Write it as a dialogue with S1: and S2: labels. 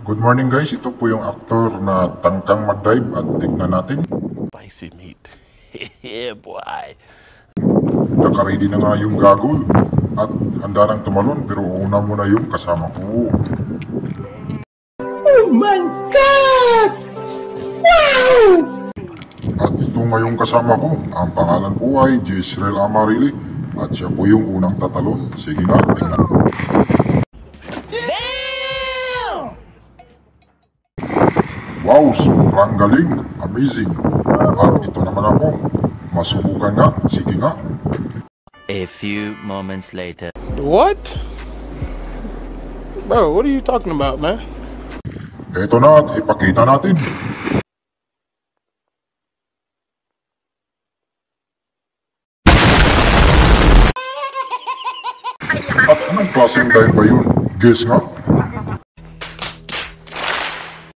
S1: Good morning guys, ito po yung aktor na tangkang mag-dive at tignan natin.
S2: Spicy meat. Yeah, boy.
S1: Nakaready na nga yung gagol at handa nang tumalon pero una muna yung kasama ko.
S3: Oh my God! Wow!
S1: At ito nga yung kasama ko, ang pangalan po ay Jezreel Amarili at siya po yung unang tatalon. Sige nga, tingnan. Wow, sobrang galing, amazing. At ito naman ako, masubukan nga, sige nga.
S4: A few moments later.
S2: What? Bro, what are you talking about, man?
S1: Ito na at ipakita natin. At anong klaseng dive ba yun? Guess nga.